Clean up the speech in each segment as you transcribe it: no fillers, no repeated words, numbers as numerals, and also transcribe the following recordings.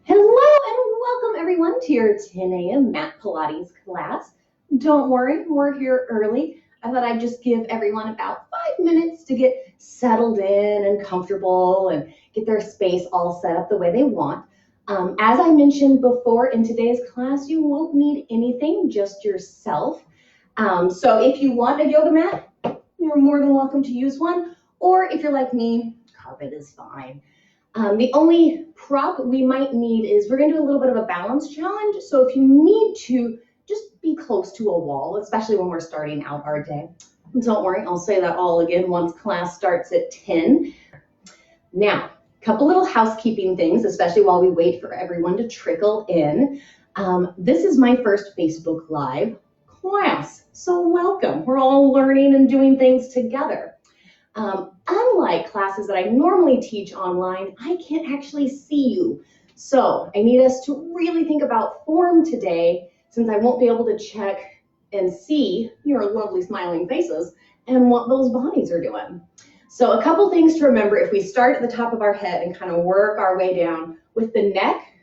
Hello and welcome everyone to your 10 a.m. mat Pilates class. Don't worry, we're here early. I thought I'd just give everyone about 5 minutes to get settled in and comfortable and get their space all set up the way they want. As I mentioned before, in today's class, you won't need anything, just yourself. So if you want a yoga mat, you're more than welcome to use one. Or if you're like me, carpet is fine. The only prop we might need is we're going to do a little bit of a balance challenge. So if you need to, just be close to a wall, especially when we're starting out our day. Don't worry, I'll say that all again once class starts at 10. Now, a couple little housekeeping things, especially while we wait for everyone to trickle in. This is my first Facebook Live class, so welcome. We're all learning and doing things together. Unlike classes that I normally teach online, I can't actually see you. So I need us to really think about form today, since I won't be able to check and see your lovely smiling faces and what those bodies are doing. So a couple things to remember if we start at the top of our head and kind of work our way down with the neck.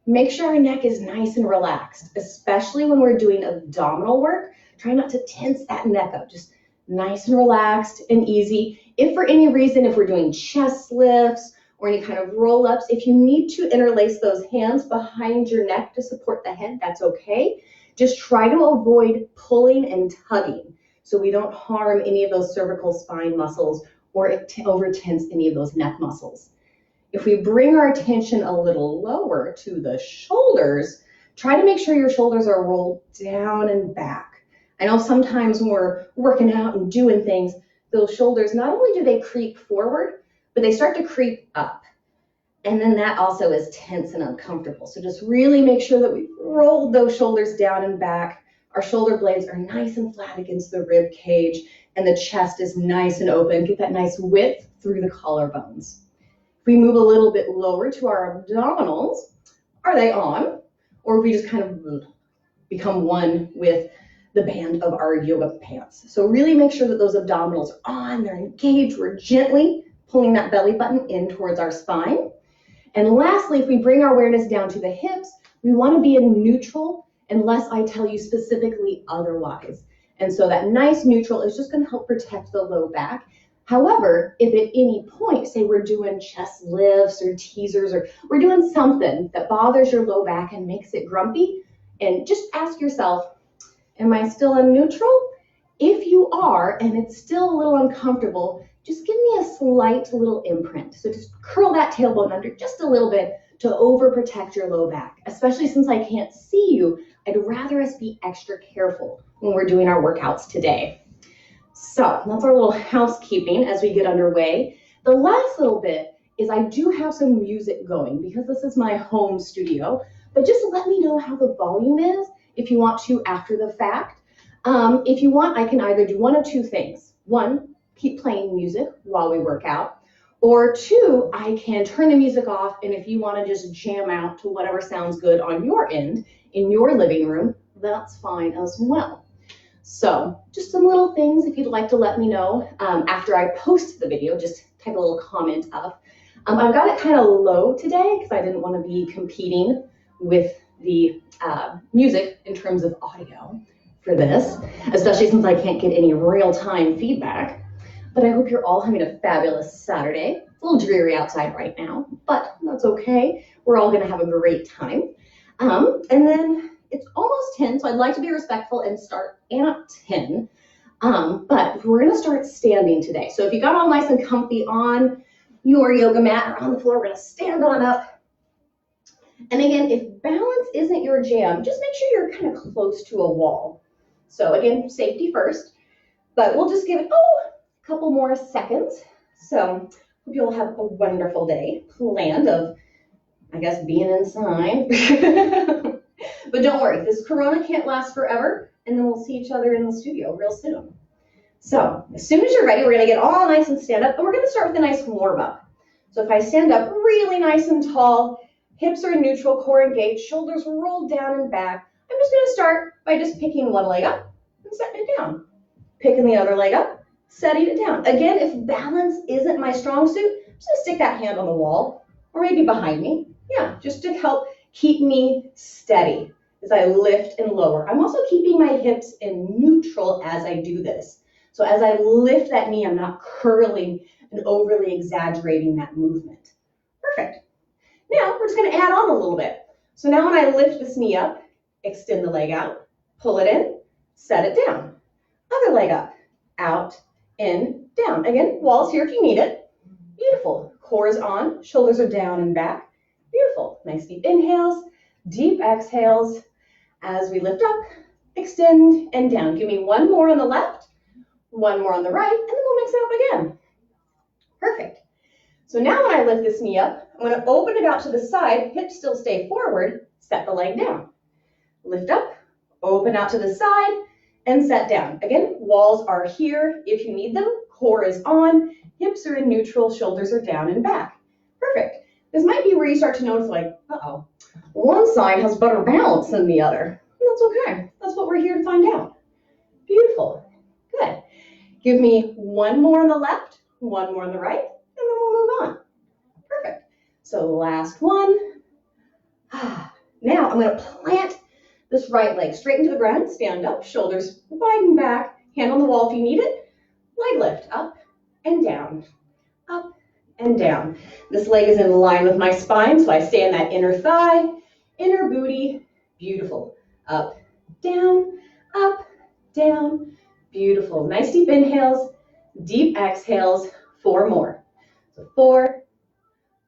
Make sure our neck is nice and relaxed, especially when we're doing abdominal work. Try not to tense that neck up, just nice and relaxed and easy. If for any reason, if we're doing chest lifts or any kind of roll-ups, if you need to interlace those hands behind your neck to support the head, that's okay. Just try to avoid pulling and tugging so we don't harm any of those cervical spine muscles or over tense any of those neck muscles. If we bring our attention a little lower to the shoulders, try to make sure your shoulders are rolled down and back. I know sometimes when we're working out and doing things, those shoulders, not only do they creep forward, but they start to creep up. And then that also is tense and uncomfortable. So just really make sure that we roll those shoulders down and back. Our shoulder blades are nice and flat against the rib cage, and the chest is nice and open. Get that nice width through the collarbones. If we move a little bit lower to our abdominals, are they on? Or if we just kind of become one with the band of our yoga pants. So really make sure that those abdominals are on, they're engaged, we're gently pulling that belly button in towards our spine. And lastly, if we bring our awareness down to the hips, we want to be in neutral unless I tell you specifically otherwise. And so that nice neutral is just going to help protect the low back. However, if at any point, say we're doing chest lifts or teasers, or we're doing something that bothers your low back and makes it grumpy, and just ask yourself, am I still in neutral? If you are, and it's still a little uncomfortable, just give me a slight little imprint. So just curl that tailbone under just a little bit to overprotect your low back. Especially since I can't see you, I'd rather us be extra careful when we're doing our workouts today. So that's our little housekeeping as we get underway. The last little bit is I do have some music going because this is my home studio, but just let me know how the volume is if you want to after the fact. If you want, I can either do one of two things. One, keep playing music while we work out. Or two, I can turn the music off, and if you want to just jam out to whatever sounds good on your end in your living room, that's fine as well. So just some little things if you'd like to let me know after I post the video, just type a little comment up. I've got it kind of low today because I didn't want to be competing with the music in terms of audio for this, especially since I can't get any real-time feedback. But I hope you're all having a fabulous Saturday. It's a little dreary outside right now, but that's okay. We're all going to have a great time. And then it's almost 10, so I'd like to be respectful and start at 10. But we're going to start standing today. So if you got all nice and comfy on your yoga mat or on the floor, we're going to stand on up. And again, if balance isn't your jam, just make sure you're kind of close to a wall. So again, safety first, but we'll just give it, a couple more seconds. So hope you'll have a wonderful day planned of, I guess, being inside. But don't worry, this corona can't last forever, and then we'll see each other in the studio real soon. So as soon as you're ready, we're gonna get all nice and stand up, and we're gonna start with a nice warm up. So if I stand up really nice and tall, hips are in neutral, core engaged, shoulders rolled down and back. I'm just going to start by just picking one leg up and setting it down. Picking the other leg up, setting it down. Again, if balance isn't my strong suit, I'm just going to stick that hand on the wall or maybe behind me. Yeah, just to help keep me steady as I lift and lower. I'm also keeping my hips in neutral as I do this. So as I lift that knee, I'm not curling and overly exaggerating that movement. Perfect. Now we're just going to add on a little bit. So now when I lift this knee up, extend the leg out, pull it in, set it down. Other leg up, out, in, down. Again, walls here if you need it. Beautiful. Core is on, shoulders are down and back. Beautiful. Nice deep inhales, deep exhales. As we lift up, extend, and down. Give me one more on the left, one more on the right, and then we'll mix it up again. Perfect. So now when I lift this knee up, I'm going to open it out to the side, hips still stay forward, set the leg down. Lift up, open out to the side, and set down. Again, walls are here if you need them. Core is on, hips are in neutral, shoulders are down and back. Perfect. This might be where you start to notice like, uh-oh, one side has better balance than the other. That's okay. That's what we're here to find out. Beautiful. Good. Give me one more on the left, one more on the right, and then we'll move on. Perfect. So last one. Now I'm going to plant this right leg straight into the ground. Stand up, shoulders widen back, hand on the wall if you need it. Leg lift, up and down, up and down. This leg is in line with my spine, so I stay in that inner thigh, inner booty. Beautiful. Up, down, beautiful. Nice deep inhales, deep exhales. 4 more. So 4,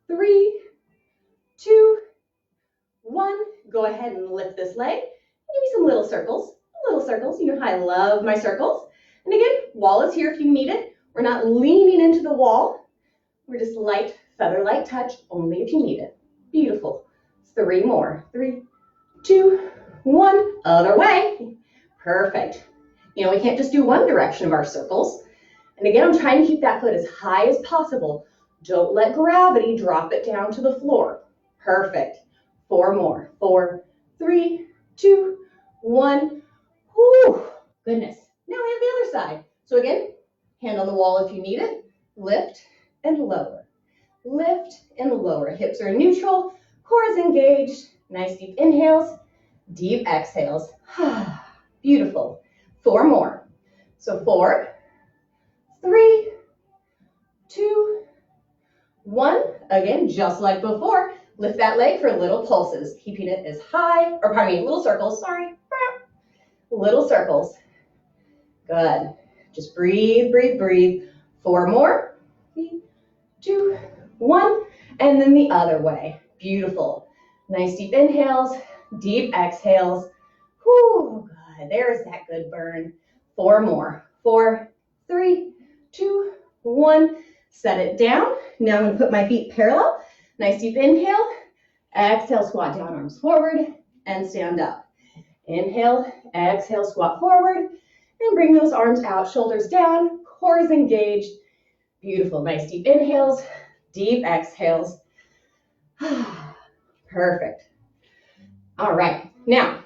3, 2, 1. Go ahead and lift this leg. Give me some little circles. Little circles. You know how I love my circles. And again, wall is here if you need it. We're not leaning into the wall. We're just light, feather-light touch, only if you need it. Beautiful. 3 more. 3, 2, 1. Other way. Perfect. You know, we can't just do one direction of our circles. And again, I'm trying to keep that foot as high as possible. Don't let gravity drop it down to the floor. Perfect. 4 more. 4, 3, 2, 1. Whew. Goodness. Now we have the other side. So again, hand on the wall if you need it. Lift and lower. Lift and lower. Hips are in neutral. Core is engaged. Nice deep inhales. Deep exhales. Beautiful. 4 more. So 4, 3, 2, 1. Again, just like before, lift that leg for little pulses, keeping it as high, or pardon me, little circles, sorry. Little circles. Good. Just breathe, breathe, breathe. 4 more. 3, 2, 1. And then the other way. Beautiful. Nice deep inhales, deep exhales. Whew, good. There's that good burn. 4 more. 4, 3, 2, 1. Set it down. Now I'm going to put my feet parallel. Nice deep inhale. Exhale, squat down, arms forward, and stand up. Inhale, exhale, squat forward, and bring those arms out, shoulders down, core is engaged. Beautiful. Nice deep inhales, deep exhales. Perfect. All right. Now,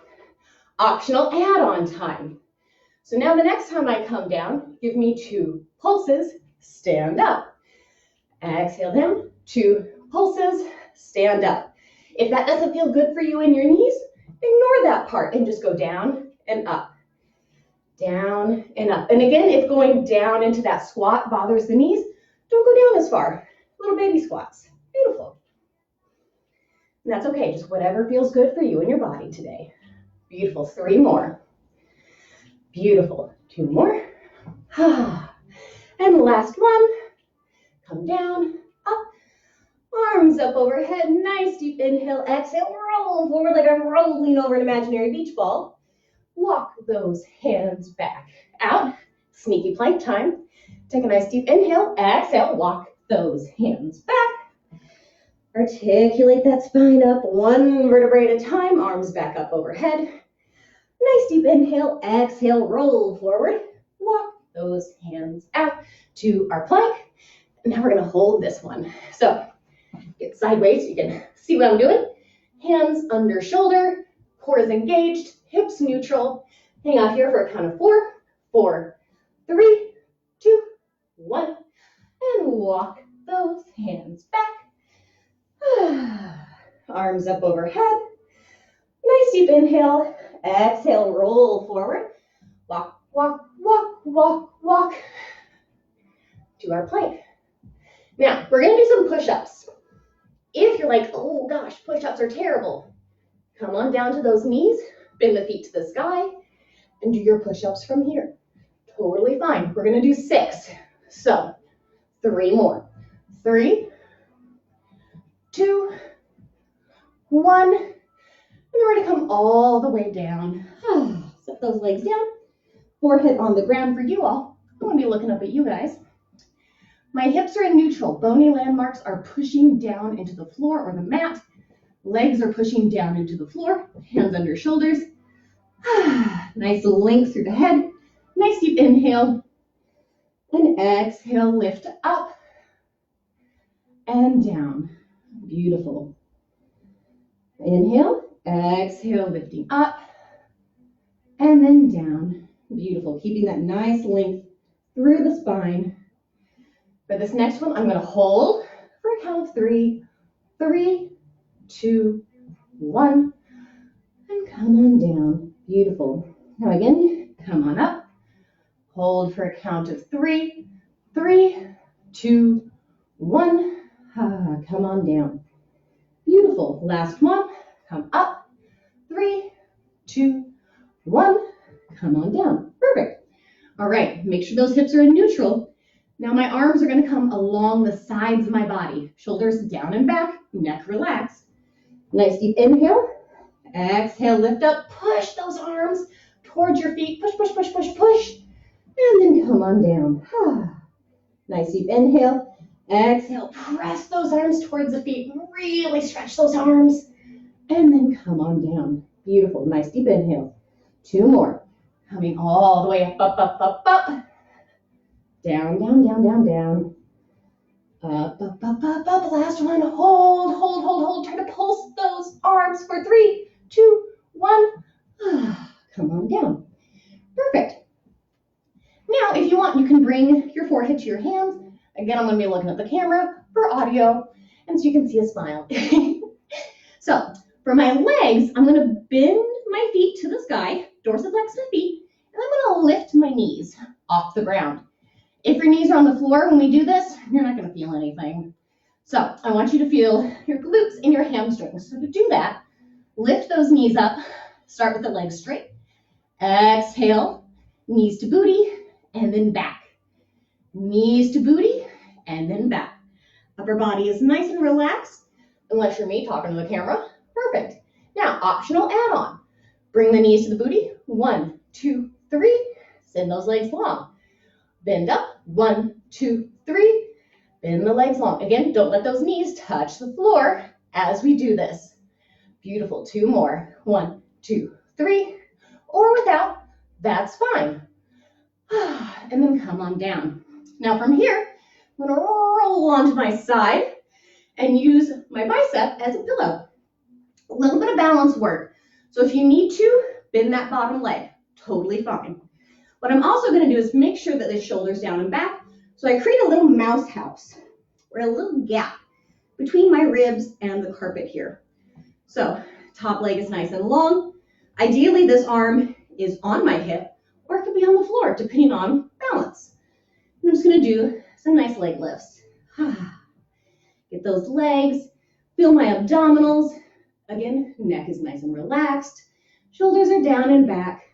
optional add-on time. So now the next time I come down, give me 2 pulses, stand up. Exhale down, 2 pulses, stand up. If that doesn't feel good for you in your knees, ignore that part and just go down and up. Down and up. And again, if going down into that squat bothers the knees, don't go down as far. Little baby squats. Beautiful. And that's okay. Just whatever feels good for you and your body today. Beautiful. 3 more. Beautiful. 2 more. And last one. Come down, up, arms up overhead. Nice deep inhale, exhale, roll forward like I'm rolling over an imaginary beach ball. Walk those hands back out. Sneaky plank time. Take a nice deep inhale, exhale, walk those hands back. Articulate that spine up, 1 vertebrae at a time, arms back up overhead. Nice deep inhale, exhale, roll forward. Walk those hands out to our plank. Now we're going to hold this one. So get sideways so you can see what I'm doing. Hands under shoulder, core is engaged, hips neutral. Hang out here for a count of 4. 4, 3, 2, 1. And walk those hands back. arms up overhead. Nice deep inhale. Exhale, roll forward. Walk, walk, walk, walk, walk to our plank. Now, we're going to do some push-ups. If you're like, oh gosh, push-ups are terrible, come on down to those knees, bend the feet to the sky, and do your push-ups from here. Totally fine. We're going to do 6. So, 3 more. 3, 2, 1. And we're going to come all the way down. Set those legs down. Forehead on the ground for you all. I'm going to be looking up at you guys. My hips are in neutral. Bony landmarks are pushing down into the floor or the mat. Legs are pushing down into the floor. Hands under shoulders. Nice length through the head. Nice deep inhale. And exhale, lift up and down. Beautiful. Inhale. Exhale, lifting up and then down. Beautiful. Keeping that nice length through the spine. For this next one, I'm going to hold for a count of 3. 3, 2, 1. And come on down. Beautiful. Now again, come on up. Hold for a count of 3. 3, 2, 1. Come on down. Beautiful. Last one. Come up. 3, 2, 1. Come on down. Perfect. All right. Make sure those hips are in neutral. Now my arms are going to come along the sides of my body. Shoulders down and back. Neck relaxed. Nice deep inhale. Exhale, lift up. Push those arms towards your feet. Push, push, push, push, push. And then come on down. Nice deep inhale. Exhale, press those arms towards the feet. Really stretch those arms. And then come on down. Beautiful. Nice deep inhale. 2 more. Coming all the way up, up, up, up, up. Down, down, down, down, down. Up, up, up, up, up. Last one. Hold, hold, hold, hold. Try to pulse those arms for 3, 2, 1. Come on down. Perfect. Now, if you want, you can bring your forehead to your hands. Again, I'm going to be looking at the camera for audio, and so you can see a smile. So, for my legs, I'm going to bend my feet to the sky, dorsiflex my feet, and I'm going to lift my knees off the ground. If your knees are on the floor when we do this, you're not going to feel anything. So, I want you to feel your glutes and your hamstrings. So, to do that, lift those knees up. Start with the legs straight. Exhale, knees to booty, and then back. Knees to booty, and then back. Upper body is nice and relaxed, unless you're me talking to the camera. Perfect. Now, optional add-on. Bring the knees to the booty. 1, 2, 3. Send those legs long. Bend up. 1, 2, 3. Bend the legs long. Again, don't let those knees touch the floor as we do this. Beautiful. 2 more. 1, 2, 3. Or without, that's fine. And then come on down. Now from here, I'm going to roll onto my side and use my bicep as a pillow. A little bit of balance work. So if you need to, bend that bottom leg. Totally fine. What I'm also going to do is make sure that the shoulders down and back. So I create a little mouse house, or a little gap between my ribs and the carpet here. So top leg is nice and long. Ideally, this arm is on my hip, or it could be on the floor, depending on balance. I'm just going to do some nice leg lifts. Get those legs, feel my abdominals. Again, neck is nice and relaxed. Shoulders are down and back.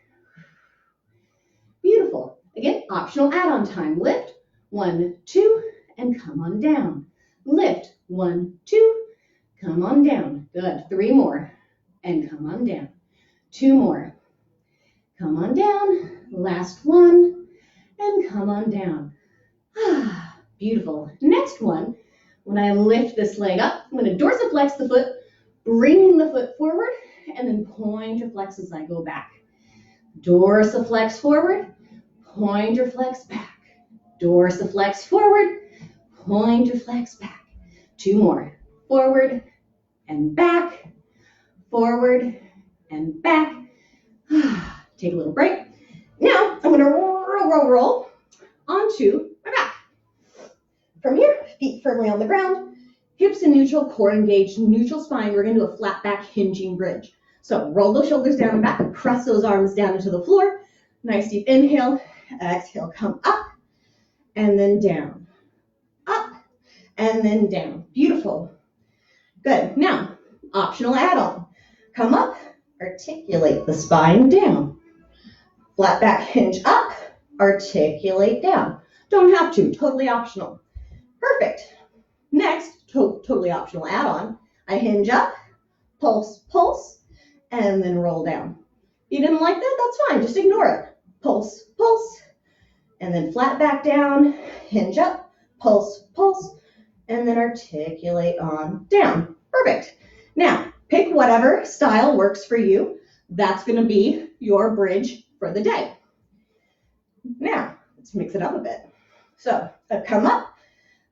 Beautiful. Again, optional add-on time. Lift, 1, 2, and come on down. Lift, 1, 2, come on down. Good. 3 more, and come on down. 2 more. Come on down. Last one, and come on down. Beautiful. Next one, when I lift this leg up, I'm going to dorsiflex the foot, bring the foot forward, and then pointer flex as I go back. Dorsiflex forward, pointer flex back. Dorsiflex forward, pointer flex back. 2 more. Forward and back, forward and back. Take a little break. Now, I'm going to roll onto my back. From here, feet firmly on the ground, hips in neutral, core engaged, neutral spine. We're going to do a flat back hinging bridge. So roll those shoulders down and back, press those arms down into the floor. Nice deep inhale, exhale, come up and then down, up and then down. Beautiful. Good. Now, optional add-on. Come up, articulate the spine down. Flat back hinge up, articulate down. Don't have to, totally optional. Perfect. Next, totally optional add-on. I hinge up, pulse, pulse, and then roll down. You didn't like that? That's fine. Just ignore it. Pulse, pulse, and then flat back down, hinge up, pulse, pulse, and then articulate on down. Perfect. Now, pick whatever style works for you. That's going to be your bridge for the day. Now, let's mix it up a bit. So, I come up,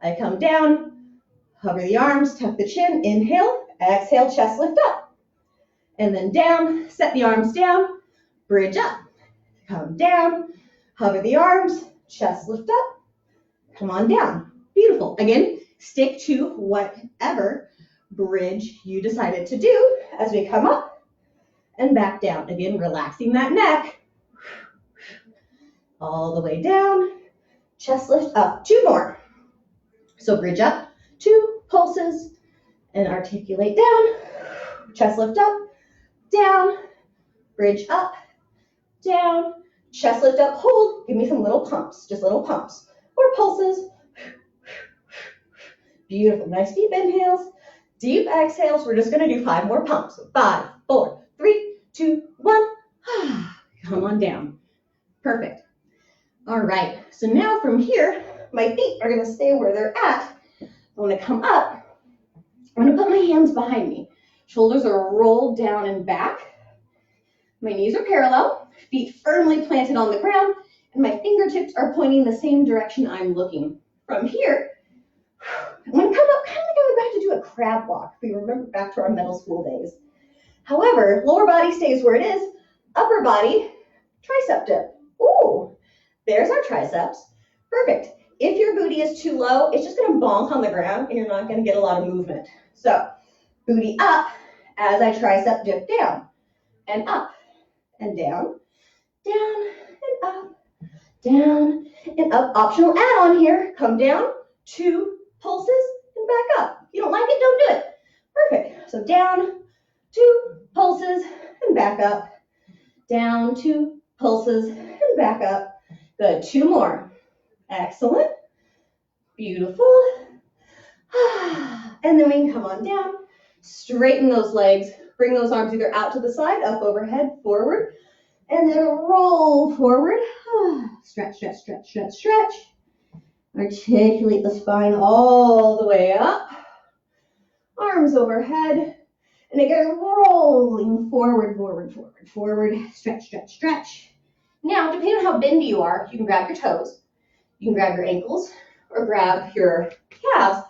I come down, hover the arms, tuck the chin, inhale, exhale, chest lift up. And then down, set the arms down, bridge up. Come down, hover the arms, chest lift up, come on down. Beautiful. Again, stick to whatever bridge you decided to do as we come up and back down. Again, relaxing that neck. All the way down, chest lift up. 2 more. So bridge up, 2 pulses, and articulate down, chest lift up, down, bridge up, down, chest lift up, hold. Give me some little pumps, just little pumps, or pulses. Beautiful. Nice deep inhales, deep exhales. We're just going to do 5 more pumps. 5, 4, 3, 2, 1. Come on down. Perfect. All right. So now from here, my feet are going to stay where they're at. I want to come up. I'm going to put my hands behind me. Shoulders are rolled down and back. My knees are parallel, feet firmly planted on the ground, and my fingertips are pointing the same direction I'm looking. From here, I'm going to come up, kind of going back to do a crab walk, if you remember back to our middle school days. However, lower body stays where it is, upper body, tricep dip. Ooh, there's our triceps. Perfect. If your booty is too low, it's just going to bonk on the ground, and you're not going to get a lot of movement. So, booty up as I tricep dip down, and up, and down, down, and up, down, and up. Optional add-on here. Come down, 2 pulses, and back up. If you don't like it, don't do it. Perfect. So down, 2 pulses, and back up. Down, 2 pulses, and back up. Good. 2 more. Excellent. Beautiful. And then we can come on down. Straighten those legs. Bring those arms either out to the side, up overhead, forward, and then roll forward. Stretch, stretch, stretch, stretch, stretch. Articulate the spine all the way up. Arms overhead. And again, rolling forward, forward, forward, forward. Stretch, stretch, stretch. Now, depending on how bendy you are, you can grab your toes, you can grab your ankles, or grab your calves.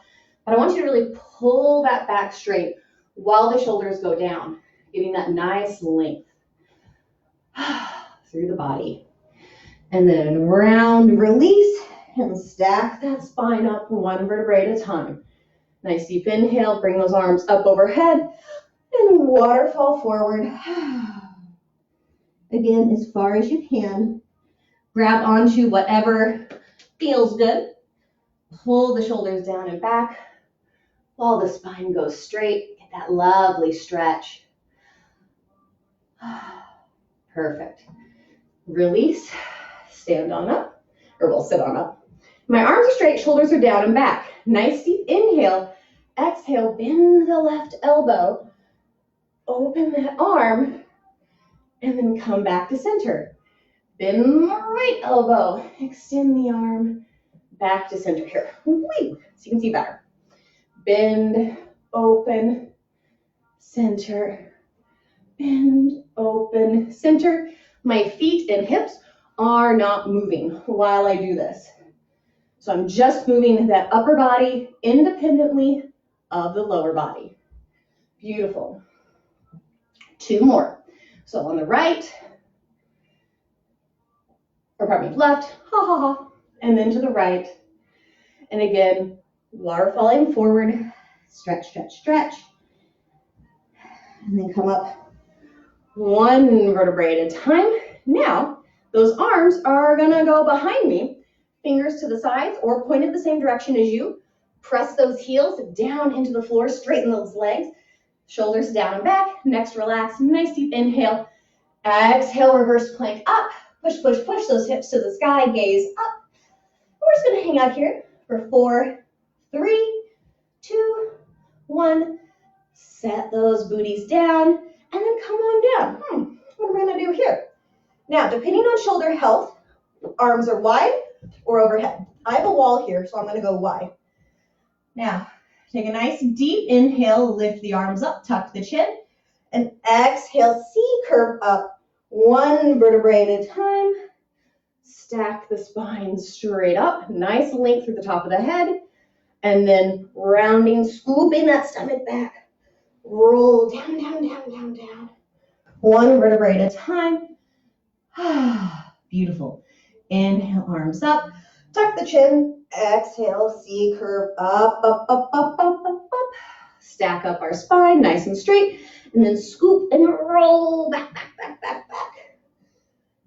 But I want you to really pull that back straight while the shoulders go down, getting that nice length through the body. And then round, release, and stack that spine up 1 vertebrae at a time. Nice deep inhale, bring those arms up overhead, and waterfall forward. Again, as far as you can. Grab onto whatever feels good. Pull the shoulders down and back while the spine goes straight. Get that lovely stretch. Perfect. Release. Stand on up, or we'll sit on up. My arms are straight, shoulders are down and back. Nice deep inhale. Exhale, bend the left elbow. Open that arm, and then come back to center. Bend the right elbow. Extend the arm back to center here. Whee! So you can see better. Bend, open, center. Bend, open, center. My feet and hips are not moving while I do this. So I'm just moving that upper body independently of the lower body. Beautiful. 2 more. So on the right, or pardon me, left, ha ha ha, and then to the right. And again, waterfalling forward, Stretch, stretch, stretch. And then come up one vertebrae at a time. Now, those arms are gonna go behind me, fingers to the sides or pointed the same direction as you. Press those heels down into the floor, straighten those legs, shoulders down and back. Next, relax, nice deep inhale. Exhale, reverse plank up. Push, push, push those hips to the sky, gaze up. We're just gonna hang out here for 4, 3, 2, 1. Set those booties down and then come on down. What am I gonna do here? Now, depending on shoulder health, arms are wide or overhead. I have a wall here, so I'm gonna go wide. Now, take a nice deep inhale, lift the arms up, tuck the chin, and exhale, C-curve up, one vertebrae at a time. Stack the spine straight up, nice length through the top of the head, and then rounding, scooping that stomach back. Roll down, down, down, down, down. One vertebrae at a time. Beautiful. Inhale, arms up, tuck the chin, exhale, C-curve up, up, up, up, up, up, up. Stack up our spine, nice and straight, and then scoop and roll back, back, back, back, back.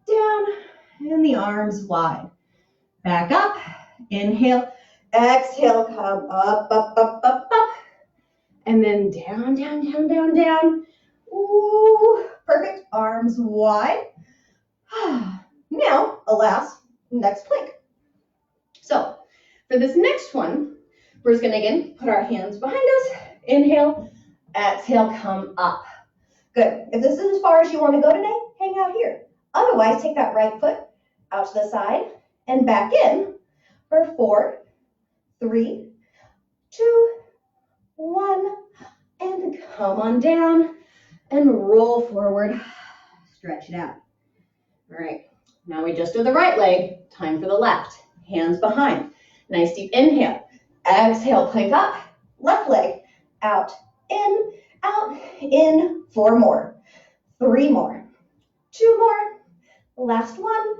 Down, and the arms wide. Back up, inhale, exhale, come up, up, up, up, up, and then down, down, down, down, down. Ooh, perfect, arms wide. Now, next plank. So, for this next one, we're just gonna, again, put our hands behind us. Inhale, exhale, come up. Good. If this is as far as you wanna go today, hang out here. Otherwise, take that right foot out to the side and back in for 4, 3, 2, 1, and come on down and roll forward. Stretch it out. All right, now we just did the right leg, time for the left. Hands behind, nice deep inhale. Exhale, plank up, left leg, out, in, 4 more, 3 more, 2 more, last one,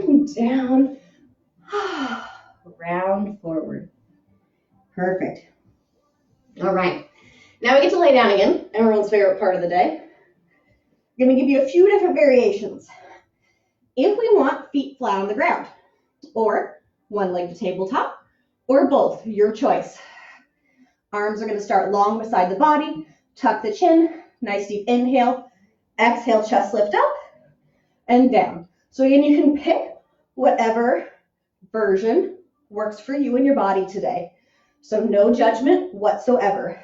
and down, round forward. Perfect. All right, now we get to lay down again, everyone's favorite part of the day. I'm gonna give you a few different variations. If we want feet flat on the ground, or one leg to tabletop, or both, your choice. Arms are gonna start long beside the body, tuck the chin, nice deep inhale, exhale, chest lift up, and down. So again, you can pick whatever version works for you and your body today. So no judgment whatsoever.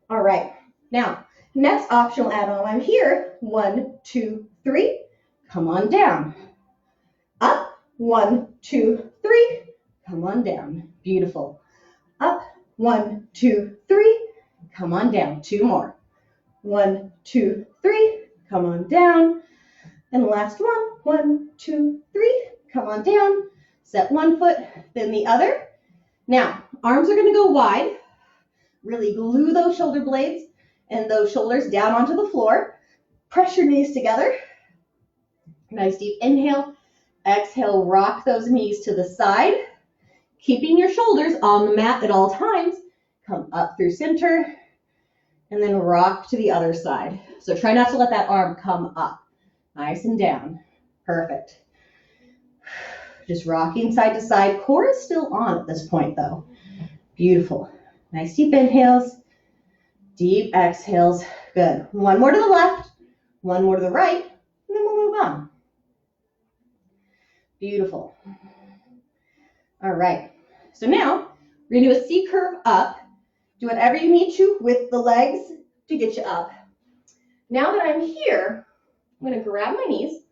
All right, now, next optional add-on, I'm here, 1, 2, 3, come on down. Up, 1, 2, 3, come on down. Beautiful. Up, 1, 2, 3, come on down. 2 more. 1, 2, 3, come on down. And last one, 1, 2, 3, come on down. Set one foot, then the other. Now, arms are gonna go wide. Really glue those shoulder blades and those shoulders down onto the floor. Press your knees together. Nice deep inhale. Exhale, rock those knees to the side. Keeping your shoulders on the mat at all times. Come up through center and then rock to the other side. So try not to let that arm come up. Nice and down. Perfect. Just rocking side to side. Core is still on at this point though. Beautiful. Nice deep inhales. Deep exhales. Good. One more to the left. One more to the right. And then we'll move on. Beautiful. All right. So now we're going to do a C curve up. Do whatever you need to with the legs to get you up. Now that I'm here, I'm going to grab my knees,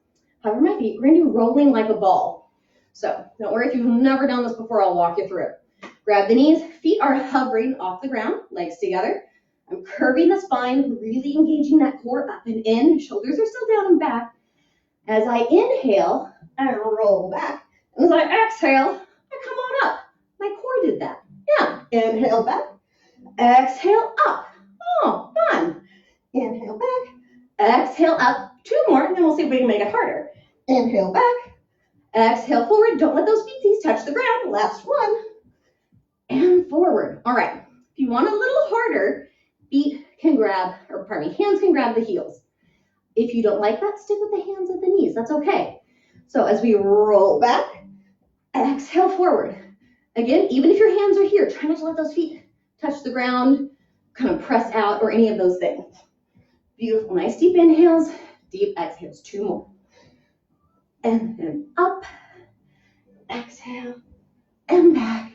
hover my feet. We're going to do rolling like a ball. So don't worry if you've never done this before, I'll walk you through it. Grab the knees, feet are hovering off the ground, legs together. I'm curving the spine, really engaging that core up and in. Shoulders are still down and back. As I inhale, I roll back. As I exhale, I come on up. My core did that. Yeah. Inhale back. Exhale up. Oh, fun. Inhale back. Exhale up. 2 more, and then we'll see if we can make it harder. Inhale back. Exhale forward. Don't let those feetsies touch the ground. Last one. and forward. All right, if you want a little harder, hands can grab the heels. If you don't like that, stick with the hands at the knees. That's okay. So as we roll back, exhale forward. Again, even if your hands are here, try not to let those feet touch the ground, kind of press out or any of those things. Beautiful, nice deep inhales, deep exhales. 2 more. And then up, exhale, and back,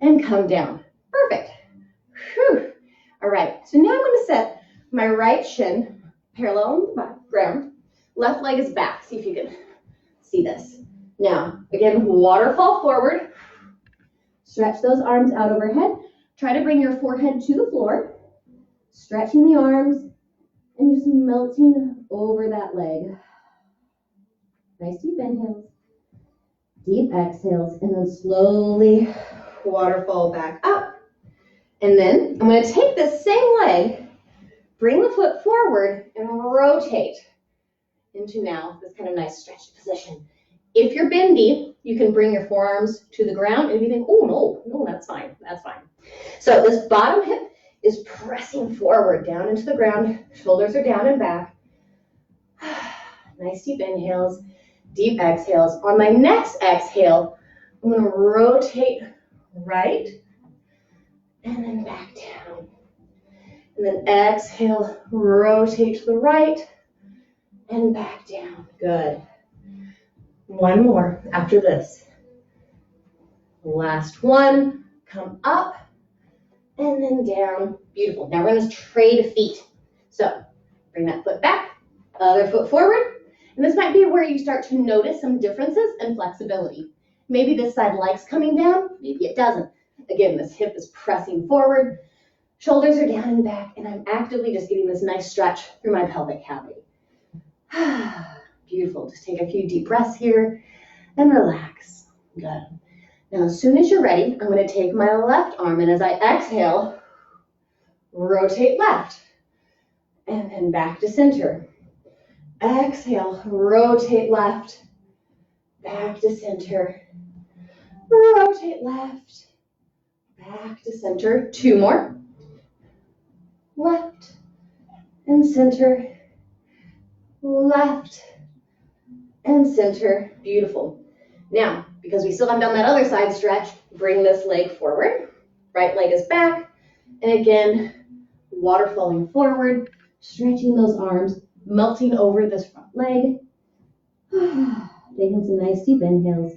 and come down. Perfect. Whew. All right, so now I'm going to set my right shin parallel on the ground. Left leg is back. See if you can see this. Now, again, waterfall forward. Stretch those arms out overhead. Try to bring your forehead to the floor. Stretching the arms and just melting over that leg. Nice deep inhales. Deep exhales. And then slowly waterfall back up. And then I'm going to take this same leg, bring the foot forward, and rotate into now this kind of nice stretched position. If you're bendy, you can bring your forearms to the ground. And if you think, oh, no, that's fine. That's fine. So this bottom hip is pressing forward down into the ground. Shoulders are down and back. Nice deep inhales, deep exhales. On my next exhale, I'm going to rotate right and then back down. And then exhale, rotate to the right and back down. Good. One more after this. Last one. Come up and then down. Beautiful. Now we're going to trade feet. So bring that foot back, other foot forward. And this might be where you start to notice some differences in flexibility. Maybe this side likes coming down, maybe it doesn't. Again, this hip is pressing forward, shoulders are down and back, and I'm actively just getting this nice stretch through my pelvic cavity. Beautiful. Just take a few deep breaths here and relax. Good. Now, as soon as you're ready, I'm going to take my left arm, and as I exhale, rotate left, and then back to center. Exhale, rotate left, back to center. Rotate left, back to center. 2 more. Left and center. Left and center. Beautiful. Now, because we still haven't done that other side stretch, bring this leg forward. Right leg is back. And again, waterfalling forward, stretching those arms, melting over this front leg. Taking some nice deep inhales,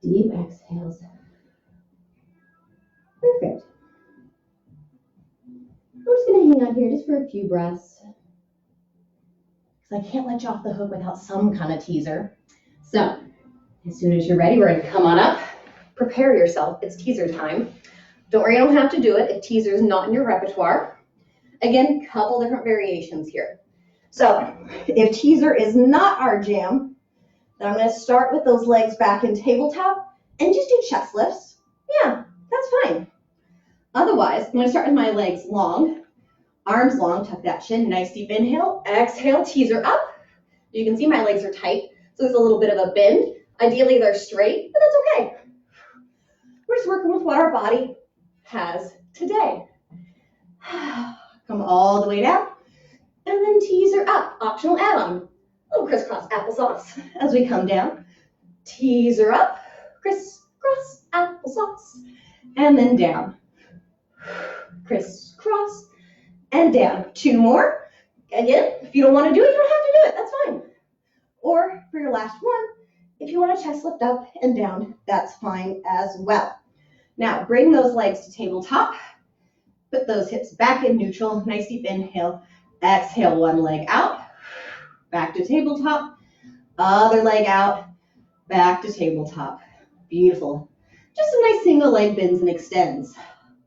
deep exhales. Perfect. I'm just going to hang out here just for a few breaths, because I can't let you off the hook without some kind of teaser. So, as soon as you're ready, we're going to come on up. Prepare yourself. It's teaser time. Don't worry, you don't have to do it if teaser is not in your repertoire. Again, couple different variations here. So, if teaser is not our jam, then I'm going to start with those legs back in tabletop and just do chest lifts. Yeah, that's fine. Otherwise, I'm going to start with my legs long, arms long, tuck that chin, nice deep inhale, exhale, teaser up. You can see my legs are tight, so there's a little bit of a bend. Ideally, they're straight, but that's okay. We're just working with what our body has today. Come all the way down, and then teaser up, optional add-on. Little crisscross applesauce as we come down. Teaser up, crisscross applesauce, and then down. Crisscross and down. 2 more. Again, if you don't want to do it, you don't have to do it. That's fine. Or for your last one, if you want to chest lift up and down, that's fine as well. Now, bring those legs to tabletop. Put those hips back in neutral. Nice deep inhale. Exhale, one leg out. Back to tabletop. Other leg out. Back to tabletop. Beautiful. Just a nice single leg bends and extends.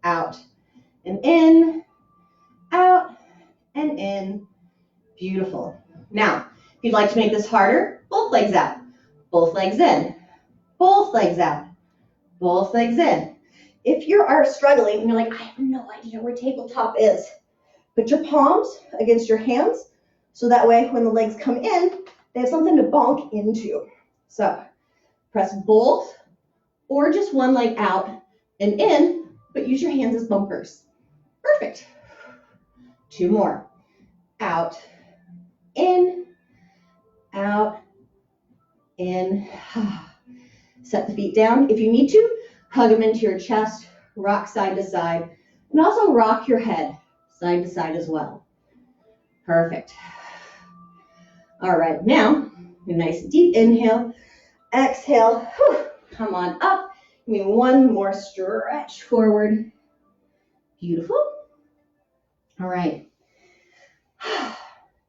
Out and in. Out and in. Beautiful. Now, if you'd like to make this harder, both legs out. Both legs in. Both legs out. Both legs in. If you are struggling and you're like, I have no idea where tabletop is, put your palms against your hands so that way when the legs come in, they have something to bonk into. So press both or just one leg out and in, but use your hands as bumpers. Perfect. 2 more. Out, in, out, in. Set the feet down. If you need to, hug them into your chest, rock side to side, and also rock your head side to side as well. Perfect. All right, now, a nice deep inhale, exhale, come on up. Give me one more stretch forward. Beautiful. All right.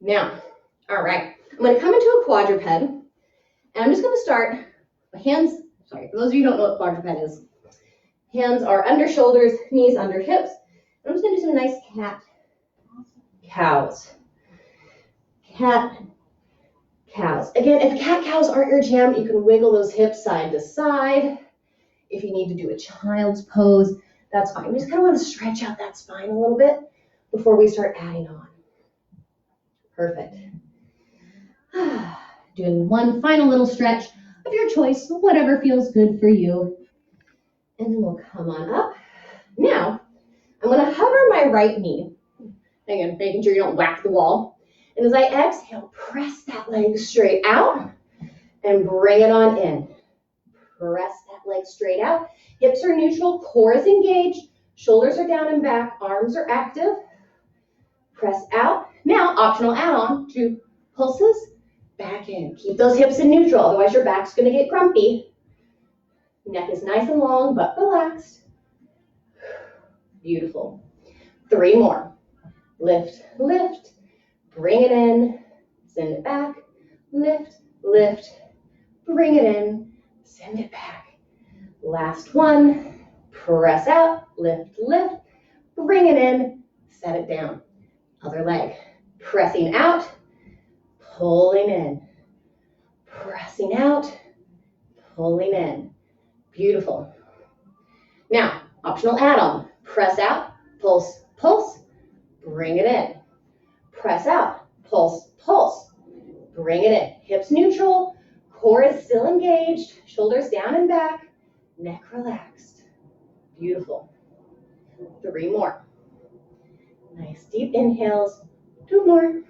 Now, all right, I'm going to come into a quadruped, and I'm just going to start, my hands, sorry, for those of you who don't know what quadruped is, hands are under shoulders, knees under hips. I'm just going to do some nice cat cows. Cat cows. Again, if cat cows aren't your jam, you can wiggle those hips side to side. If you need to do a child's pose, that's fine. You just kind of want to stretch out that spine a little bit before we start adding on. Perfect. Doing one final little stretch of your choice, whatever feels good for you. And then we'll come on up. Now, I'm going to hover my right knee. Again, making sure you don't whack the wall. And as I exhale, press that leg straight out and bring it on in. Press that leg straight out. Hips are neutral, core is engaged, shoulders are down and back, arms are active. Press out. Now, optional add-on to pulses, back in. Keep those hips in neutral, otherwise your back's going to get grumpy. Neck is nice and long, but relaxed. Beautiful. 3 more. Lift, lift, bring it in, send it back, lift, lift, bring it in, send it back. Last one, press out, lift, lift, bring it in, set it down. Other leg, pressing out, pulling in, pressing out, pulling in. Beautiful. Now, optional add-on, press out, pulse, pulse, bring it in. Press out, pulse, pulse, bring it in. Hips neutral, core is still engaged, shoulders down and back, neck relaxed. Beautiful. 3 more. Nice deep inhales. 2 more.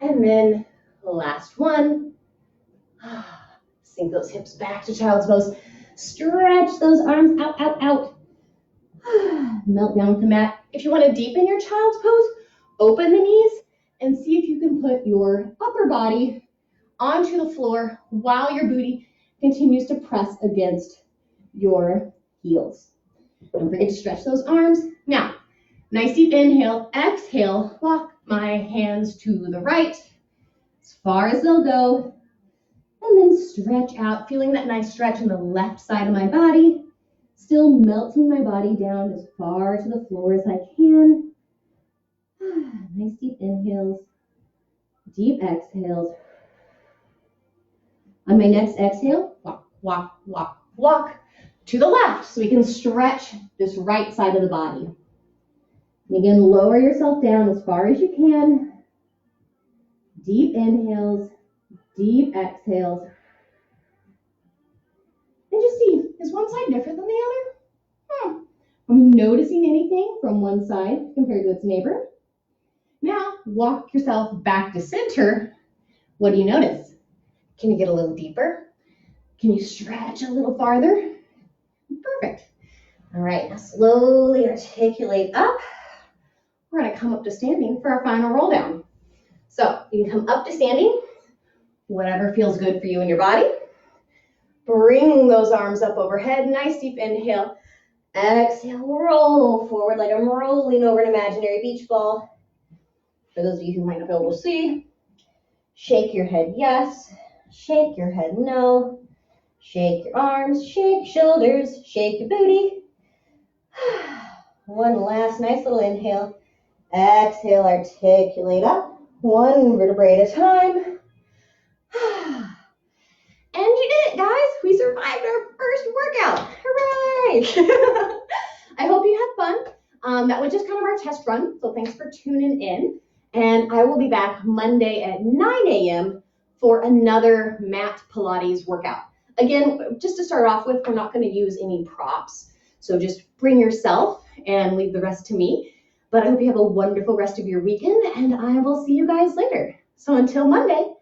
And then last one. Sink those hips back to child's pose. Stretch those arms out, out, out. Melt down with the mat. If you want to deepen your child's pose, open the knees and see if you can put your upper body onto the floor while your booty continues to press against your heels. Don't forget to stretch those arms. Now, nice deep inhale, exhale, walk my hands to the right as far as they'll go, and then stretch out, feeling that nice stretch in the left side of my body, still melting my body down as far to the floor as I can. Nice deep inhales, deep exhales. On my next exhale, walk, walk, walk, walk to the left so we can stretch this right side of the body. And again, lower yourself down as far as you can. Deep inhales, deep exhales. And just see, is one side different than the other? Are you noticing anything from one side compared to its neighbor? Now, walk yourself back to center. What do you notice? Can you get a little deeper? Can you stretch a little farther? Perfect. All right, now slowly articulate up. We're going to come up to standing for our final roll down. So you can come up to standing, whatever feels good for you and your body. Bring those arms up overhead. Nice deep inhale. Exhale, roll forward like I'm rolling over an imaginary beach ball. For those of you who might not be able to see, shake your head yes, shake your head no, shake your arms, shake shoulders, shake your booty. One last nice little inhale. Exhale, articulate up, one vertebrae at a time. And you did it, guys. We survived our first workout. Hooray! I hope you had fun. That was just kind of our test run, so thanks for tuning in. And I will be back Monday at 9 a.m. for another mat Pilates workout. Again, just to start off with, we're not going to use any props. So just bring yourself and leave the rest to me. But I hope you have a wonderful rest of your weekend, and I will see you guys later. So until Monday.